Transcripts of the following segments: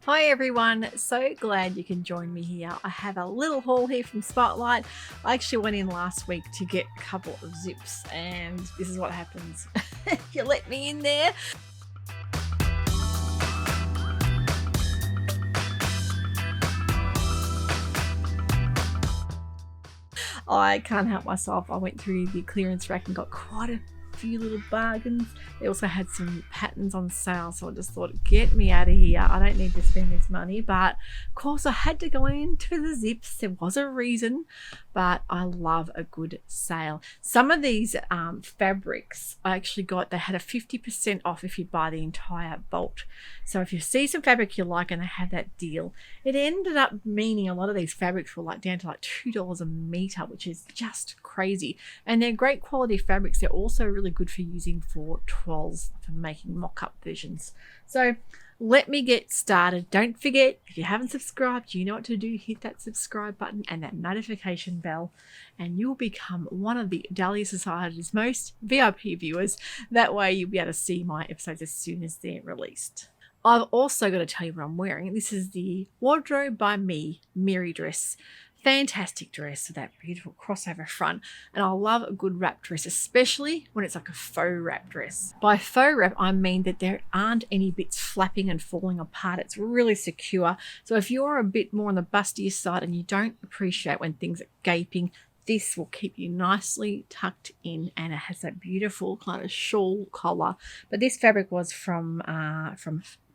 Hi everyone, so glad you can join me here. I have a little haul here from Spotlight. I actually went in last week to get a couple of zips and this is what happens if you let me in there. I can't help myself. I went through the clearance rack and got quite a few little bargains. They also had some patterns on sale, so I just thought, get me out of here. I don't need to spend this money, but of course I had to go into the zips. There was a reason, but I love a good sale. Some of these fabrics I actually got, they had a 50% off if you buy the entire bolt. So if you see some fabric you like and they have that deal, it ended up meaning a lot of these fabrics were like down to like $2 a meter, which is just crazy. And they're great quality fabrics. They're also really good for using for twirls, for making mock-up versions. So let me get started. Don't forget, if you haven't subscribed, you know what to do. Hit that subscribe button and that notification bell, and you'll become one of the Dahlia Society's most VIP viewers. That way you'll be able to see my episodes as soon as they're released. I've also got to tell you what I'm wearing. This is the Wardrobe by Me Mary dress. Fantastic dress with that beautiful crossover front, and I love a good wrap dress, especially when it's like a faux wrap dress. By faux wrap I mean that there aren't any bits flapping and falling apart. It's really secure, so if you're a bit more on the bustier side and you don't appreciate when things are gaping, this will keep you nicely tucked in, and it has that beautiful kind of shawl collar. But this fabric was from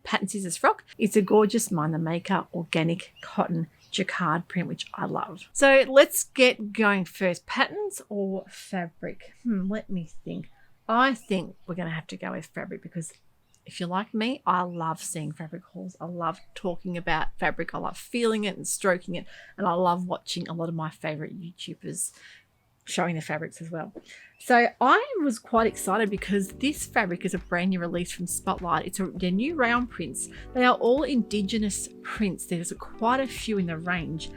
Pattern Scissors Frock. It's a gorgeous Mind the Maker organic cotton jacquard print, which I love. So let's get going first. Patterns or fabric? Let me think. I think we're going to have to go with fabric, because if you're like me, I love seeing fabric hauls. I love talking about fabric. I love feeling it and stroking it, and I love watching a lot of my favorite YouTubers showing the fabrics as well. So I was quite excited because this fabric is a brand new release from Spotlight. They're new rayon prints. They are all indigenous prints. There's quite a few in the range.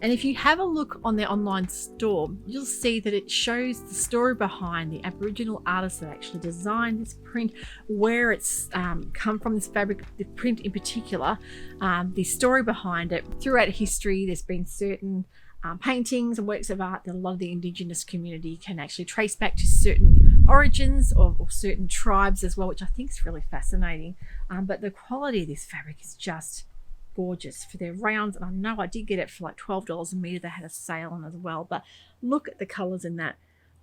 And if you have a look on their online store, you'll see that it shows the story behind the Aboriginal artists that actually designed this print, where it's come from, this fabric, the print in particular, the story behind it. Throughout history, there's been certain paintings and works of art that a lot of the Indigenous community can actually trace back to certain origins or certain tribes as well, which I think is really fascinating. But the quality of this fabric is just gorgeous for their rounds, and I know I did get it for like $12 a meter. They had a sale on as well, but look at the colors in that.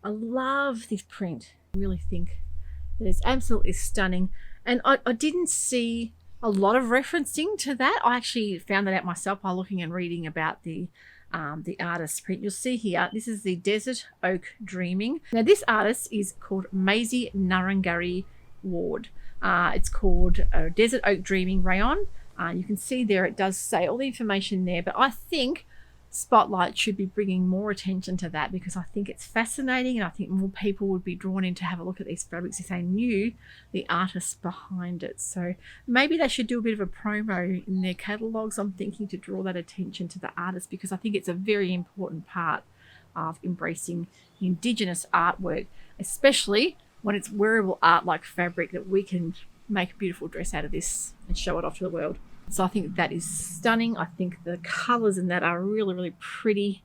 I love this print. I really think that it's absolutely stunning, and I didn't see a lot of referencing to that. I actually found that out myself by looking and reading about the artist's print. You'll see here, this is the Desert Oak Dreaming. Now this artist is called Maisie Nurungari Ward. It's called Desert Oak Dreaming Rayon. You can see there it does say all the information there, but I think Spotlight should be bringing more attention to that, because I think it's fascinating, and I think more people would be drawn in to have a look at these fabrics if they knew the artist behind it. So maybe they should do a bit of a promo in their catalogues. I'm thinking to draw that attention to the artist, because I think it's a very important part of embracing Indigenous artwork, especially when it's wearable art like fabric, that we can make a beautiful dress out of this and show it off to the world. So I think that is stunning. I think the colors in that are really, really pretty.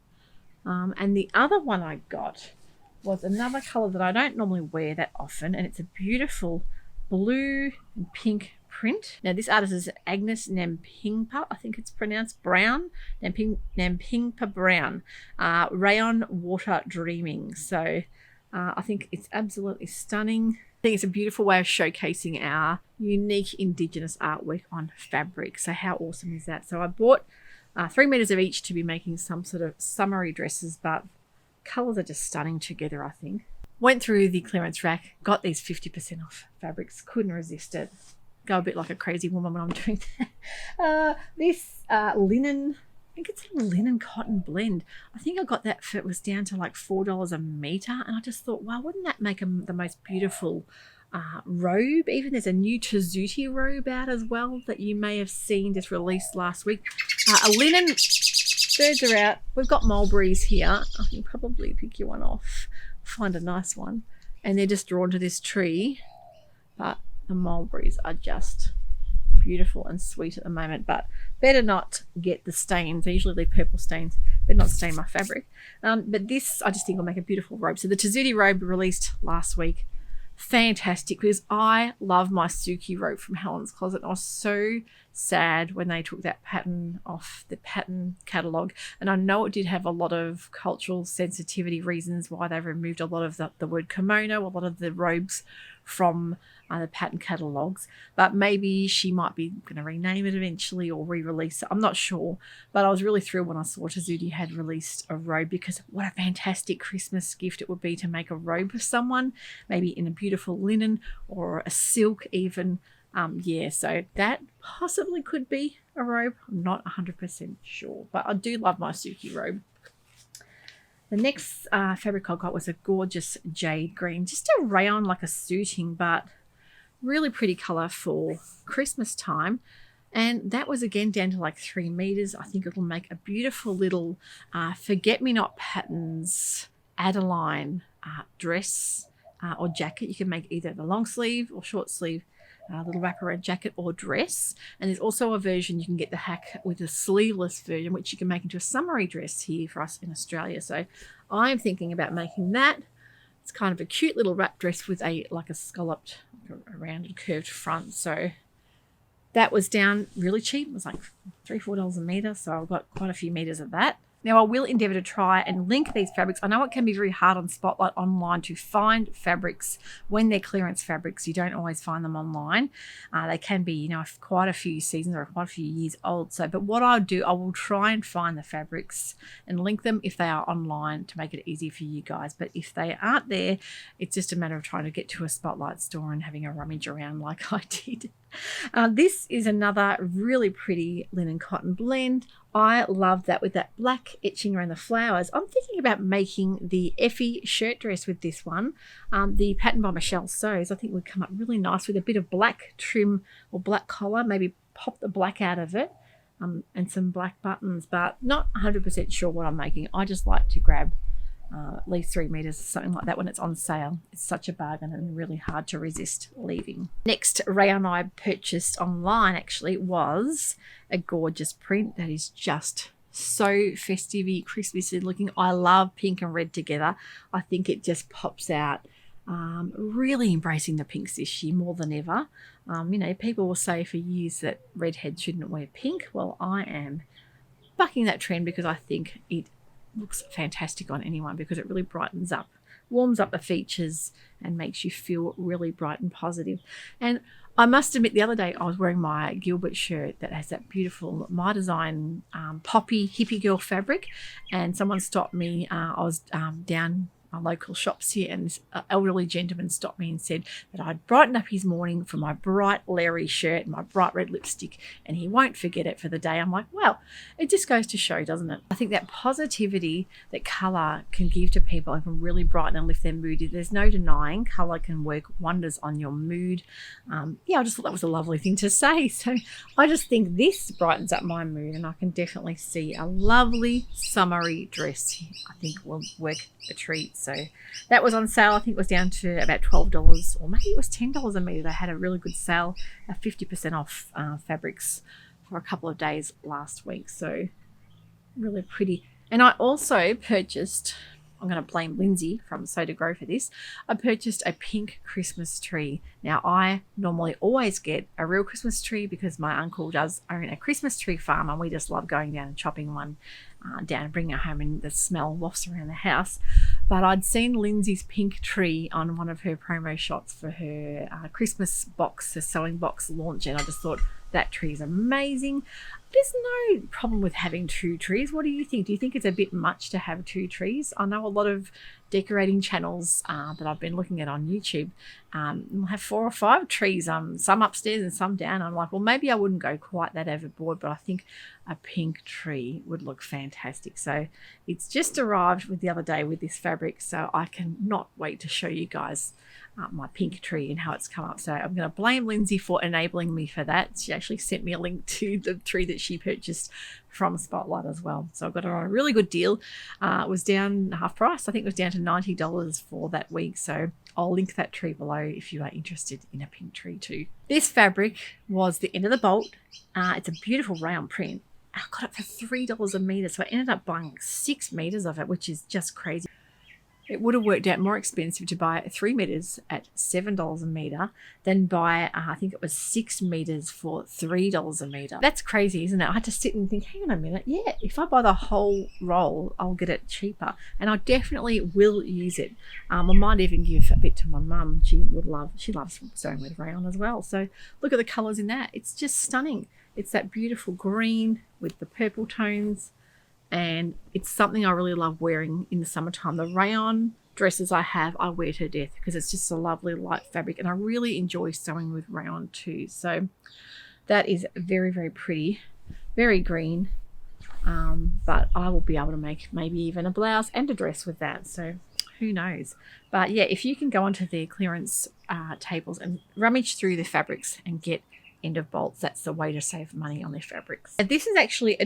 And the other one I got was another color that I don't normally wear that often, and it's a beautiful blue and pink print. Now this artist is Agnes Nampingpa, I think it's pronounced Brown, Nampingpa Brown, Rayon Water Dreaming. So I think it's absolutely stunning. I think it's a beautiful way of showcasing our unique Indigenous artwork on fabric. So how awesome is that? So I bought 3 meters of each to be making some sort of summery dresses, but colors are just stunning together, I think. Went through the clearance rack, got these 50% off fabrics, couldn't resist it. Go a bit like a crazy woman when I'm doing that. This linen, I think it's a linen cotton blend. I think I got that for, it was down to like $4 a meter. And I just thought, wow, wouldn't that make the most beautiful robe? Even there's a new Sewciety robe out as well that you may have seen, just released last week. A linen, birds are out. We've got mulberries here. I can probably pick you one off, find a nice one. And they're just drawn to this tree. But the mulberries are just beautiful and sweet at the moment, but better not get the stains. They usually leave purple stains. Better not stain my fabric. But this, I just think will make a beautiful robe. So the Sewciety robe released last week. Fantastic, because I love my Suki robe from Helen's Closet. I was so sad when they took that pattern off the pattern catalogue, and I know it did have a lot of cultural sensitivity reasons why they've removed a lot of the word kimono, a lot of the robes from the pattern catalogues, but maybe she might be going to rename it eventually or re-release it. I'm not sure, but I was really thrilled when I saw Sewciety had released a robe, because what a fantastic Christmas gift it would be to make a robe for someone, maybe in a beautiful linen or a silk even. Yeah, so that possibly could be a robe. I'm not 100% sure, but I do love my Suki robe. The next fabric I got was a gorgeous jade green, just a rayon like a suiting, but really pretty colour for Christmas time. And that was again down to like 3 meters. I think it'll make a beautiful little forget-me-not patterns Adeline dress or jacket. You can make either the long sleeve or short sleeve little wraparound jacket or dress. And there's also a version you can get the hack with a sleeveless version, which you can make into a summery dress here for us in Australia. So I'm thinking about making that. It's kind of a cute little wrap dress with a scalloped, a rounded curved front. So that was down really cheap. It was like $3-4 a meter. So I've got quite a few meters of that. Now, I will endeavour to try and link these fabrics. I know it can be very hard on Spotlight online to find fabrics when they're clearance fabrics. You don't always find them online. They can be, quite a few seasons or quite a few years old. So, but what I'll do, I will try and find the fabrics and link them if they are online to make it easy for you guys. But if they aren't there, it's just a matter of trying to get to a Spotlight store and having a rummage around like I did. This is another really pretty linen cotton blend. I love that with that black etching around the flowers. I'm thinking about making the Effie shirt dress with this one. The pattern by Michelle Sews, I think would come up really nice with a bit of black trim or black collar, maybe pop the black out of it, and some black buttons, but not 100% sure what I'm making. I just like to grab at least 3 meters, something like that when it's on sale. It's such a bargain and really hard to resist leaving. Next rayon I purchased online actually was a gorgeous print that is just so festive-y, Christmassy looking. I love pink and red together. I think it just pops out. Really embracing the pinks this year more than ever. People will say for years that redheads shouldn't wear pink. Well, I am bucking that trend because I think it looks fantastic on anyone, because it really brightens up, warms up the features and makes you feel really bright and positive. And I must admit, the other day I was wearing my Gilbert shirt that has that beautiful My Design poppy hippie girl fabric, and someone stopped me. I was down our local shops here, and this elderly gentleman stopped me and said that I'd brighten up his morning for my bright Larry shirt and my bright red lipstick, and he won't forget it for the day. I'm like, well, it just goes to show, doesn't it? I think that positivity that colour can give to people and can really brighten and lift their mood. There's no denying colour can work wonders on your mood. I just thought that was a lovely thing to say. So I just think this brightens up my mood, and I can definitely see a lovely summery dress I think will work a treat. So that was on sale. I think it was down to about $12, or maybe it was $10 a meter. They had a really good sale, 50% off fabrics for a couple of days last week. So really pretty. And I also purchased, I'm going to blame Lindsay from Sew to Grow for this, I purchased a pink Christmas tree. Now, I normally always get a real Christmas tree because my uncle does own a Christmas tree farm, and we just love going down and chopping one down and bringing it home, and the smell wafts around the house. But I'd seen Lindsay's pink tree on one of her promo shots for her Christmas box, her sewing box launch, and I just thought, That tree is amazing. There's no problem with having 2 trees. What do you think? Do you think it's a bit much to have 2 trees? I know a lot of decorating channels that I've been looking at on YouTube will have 4 or 5 trees, some upstairs and some down. I'm like, well, maybe I wouldn't go quite that overboard, but I think a pink tree would look fantastic. So it's just arrived with the other day with this fabric, so I cannot wait to show you guys my pink tree and how it's come up. So I'm going to blame Lindsay for enabling me for that. She actually sent me a link to the tree that she purchased from Spotlight as well. So I got it on a really good deal. It was down half price. I think it was down to $90 for that week. So I'll link that tree below if you are interested in a pink tree too. This fabric was the end of the bolt. It's a beautiful round print. I got it for $3 a metre. So I ended up buying 6 metres of it, which is just crazy. It would have worked out more expensive to buy 3 metres at $7 a metre than buy, I think it was 6 metres for $3 a metre. That's crazy, isn't it? I had to sit and think, hang on a minute. Yeah, if I buy the whole roll, I'll get it cheaper. And I definitely will use it. I might even give a bit to my mum. She loves sewing with rayon as well. So look at the colours in that. It's just stunning. It's that beautiful green with the purple tones. And it's something I really love wearing in the summertime. The rayon dresses I have, I wear to death because it's just a lovely light fabric, and I really enjoy sewing with rayon too. So that is very, very pretty, very green, but I will be able to make maybe even a blouse and a dress with that. So who knows? But yeah, if you can go onto their clearance tables and rummage through the fabrics and get end of bolts, that's the way to save money on their fabrics. And this is actually a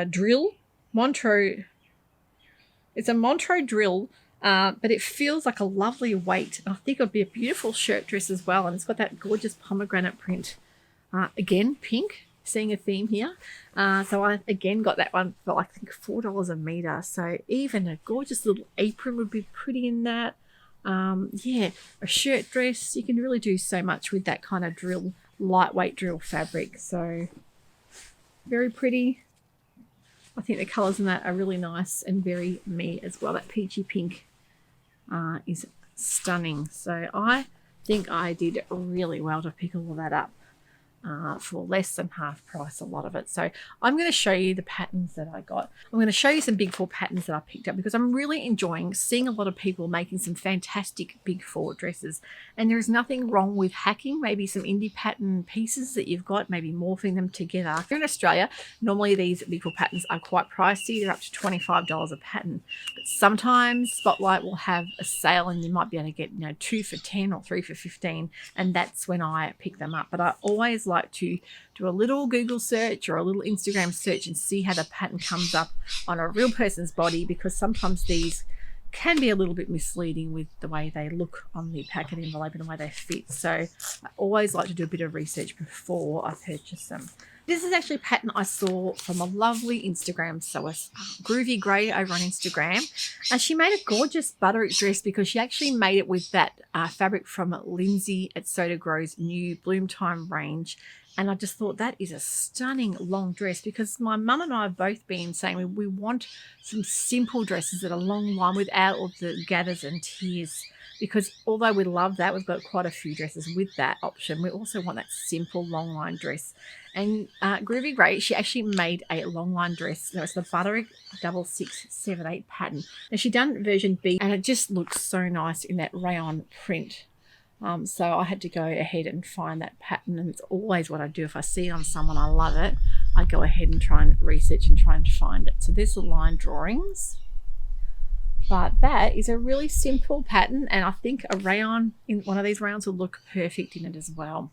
drill. Montreux. It's a Montreux drill, but it feels like a lovely weight. And I think it would be a beautiful shirt dress as well. And it's got that gorgeous pomegranate print. Again, pink, seeing a theme here. So I again got that one for I think $4 a metre. So even a gorgeous little apron would be pretty in that. Yeah, a shirt dress. You can really do so much with that kind of drill, lightweight drill fabric. So very pretty. I think the colours in that are really nice and very me as well. That peachy pink is stunning. So I think I did really well to pick all of that up for less than half price, a lot of it. So I'm going to show you the patterns that I got. I'm going to show you some Big Four patterns that I picked up because I'm really enjoying seeing a lot of people making some fantastic Big Four dresses. And there is nothing wrong with hacking maybe some indie pattern pieces that you've got, maybe morphing them together. Here in Australia, normally these Big Four patterns are quite pricey. They're up to $25 a pattern. But sometimes Spotlight will have a sale and you might be able to get 2 for $10 or 3 for $15, and that's when I pick them up. But I always like to do a little Google search or a little Instagram search and see how the pattern comes up on a real person's body, because sometimes these can be a little bit misleading with the way they look on the packet envelope and the way they fit. So I always like to do a bit of research before I purchase them. This is actually a pattern I saw from a lovely Instagram sewer, Groovy Grey over on Instagram. And she made a gorgeous butterick dress because she actually made it with that fabric from Lindsay at Soda Grow's new Bloom Time range. And I just thought that is a stunning long dress, because my mum and I have both been saying we want some simple dresses that are long line without all the gathers and tiers. Because although we love that, we've got quite a few dresses with that option, we also want that simple long line dress. And Groovy Grey, she actually made a long line dress. It's the Butterick 6678 pattern. Now she done version B, and it just looks so nice in that rayon print. So I had to go ahead and find that pattern, and it's always what I do. If I see it on someone, I love it, I go ahead and try and research and try and find it. So there's the line drawings. But that is a really simple pattern, and I think a rayon in one of these rayons will look perfect in it as well.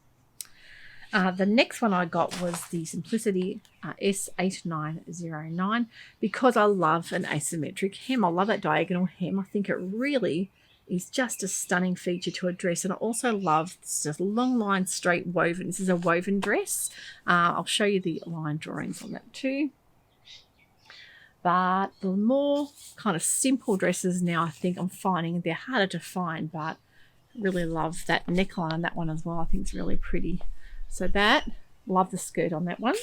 The next one I got was the Simplicity S8909, because I love an asymmetric hem. I love that diagonal hem. I think it really is just a stunning feature to a dress. And I also love this just long line straight woven. This is a woven dress. I'll show you the line drawings on that too. But the more kind of simple dresses now, I think I'm finding they're harder to find, but I really love that neckline on that one as well. I think it's really pretty. So that, love the skirt on that one.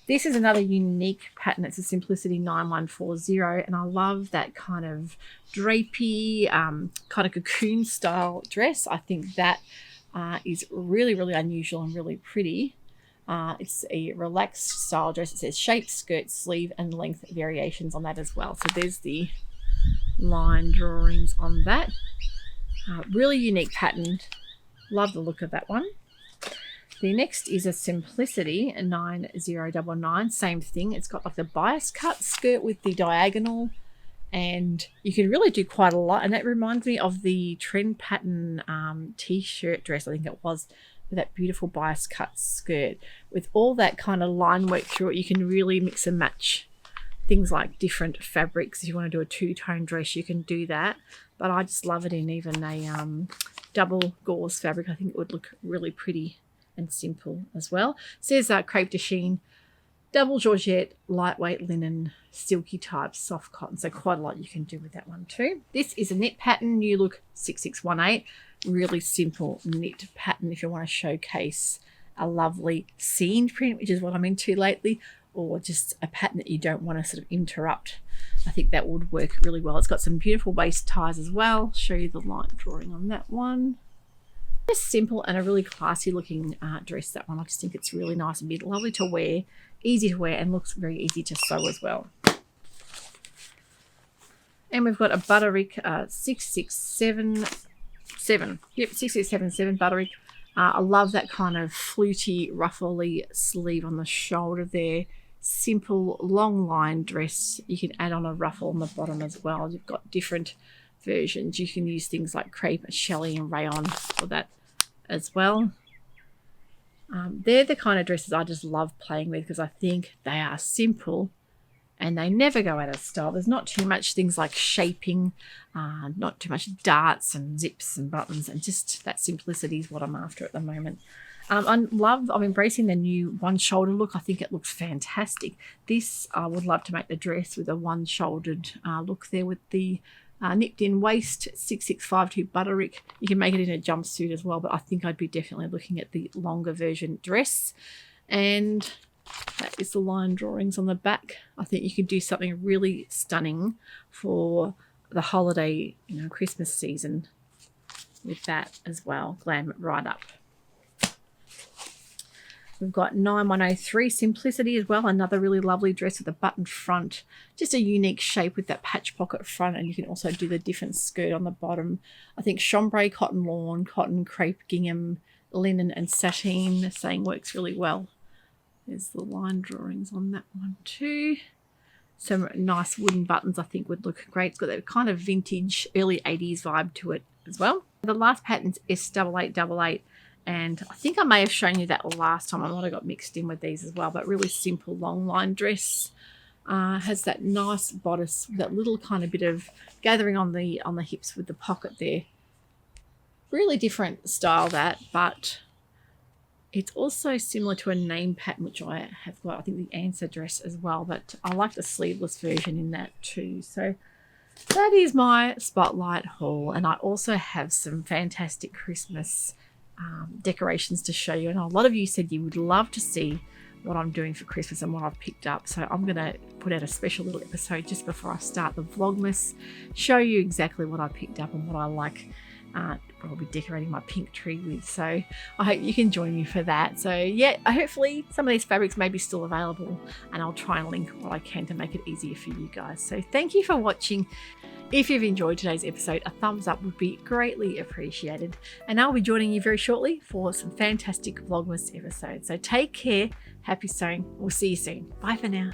This is another unique pattern. It's a Simplicity 9140, and I love that kind of drapey, kind of cocoon style dress. I think that is really, really unusual and really pretty. It's a relaxed style dress. It says shape, skirt, sleeve, and length variations on that as well. So there's the line drawings on that. Really unique pattern. Love the look of that one. The next is a Sewciety 9099. Same thing. It's got like the bias cut skirt with the diagonal, and you can really do quite a lot. And that reminds me of the trend pattern t-shirt dress, I think it was, with that beautiful bias cut skirt with all that kind of line work through it. You can really mix and match things like different fabrics. If you want to do a two-tone dress, you can do that. But I just love it in even a double gauze fabric. I think it would look really pretty and simple as well. It says crepe de chine, double georgette, lightweight linen, silky type, soft cotton. So quite a lot you can do with that one too. This is a knit pattern, New Look 6618. Really simple knit pattern if you want to showcase a lovely scene print, which is what I'm into lately, or just a pattern that you don't want to sort of interrupt. I think that would work really well. It's got some beautiful waist ties as well. I'll show you the line drawing on that one. Just simple and a really classy looking dress, that one. I just think it's really nice and lovely to wear, easy to wear, and looks very easy to sew as well. And we've got a Butterick 6677. Yep, 6677 Butterick. I love that kind of fluty, ruffly sleeve on the shoulder there. Simple, long line dress. You can add on a ruffle on the bottom as well. You've got different versions. You can use things like crepe, chelly, and rayon for that as well. They're the kind of dresses I just love playing with because I think they are simple and they never go out of style. There's not too much things like shaping, not too much darts and zips and buttons, and just that simplicity is what I'm after at the moment. I'm embracing the new one shoulder look. I think it looks fantastic. This, I would love to make the dress with a one shouldered look there with the nipped in waist. 6652 Butterick. You can make it in a jumpsuit as well, but I think I'd be definitely looking at the longer version dress. And that is the line drawings on the back. I think you could do something really stunning for the holiday, Christmas season with that as well. Glam it right up. We've got 9103 Sewciety as well, another really lovely dress with a button front, just a unique shape with that patch pocket front, and you can also do the different skirt on the bottom. I think chambray, cotton lawn, cotton, crepe, gingham, linen and sateen saying works really well. There's the line drawings on that one too. Some nice wooden buttons I think would look great. It's got that kind of vintage early 80s vibe to it as well. The last pattern's S8888. And I think I may have shown you that last time. I might have got mixed in with these as well, but really simple long line dress. Has that nice bodice with that little kind of bit of gathering on the hips with the pocket there. Really different style that, but it's also similar to a name pattern, which I have got, I think the answer dress as well, but I like the sleeveless version in that too. So that is my spotlight haul. And I also have some fantastic Christmas decorations to show you, and a lot of you said you would love to see what I'm doing for Christmas and what I've picked up, so I'm going to put out a special little episode just before I start the Vlogmas, show you exactly what I picked up and what I like probably decorating my pink tree with. So I hope you can join me for that. So yeah, hopefully some of these fabrics may be still available, and I'll try and link what I can to make it easier for you guys. So thank you for watching. If you've enjoyed today's episode, a thumbs up would be greatly appreciated. And I'll be joining you very shortly for some fantastic Vlogmas episodes. So take care, happy sewing. We'll see you soon. Bye for now.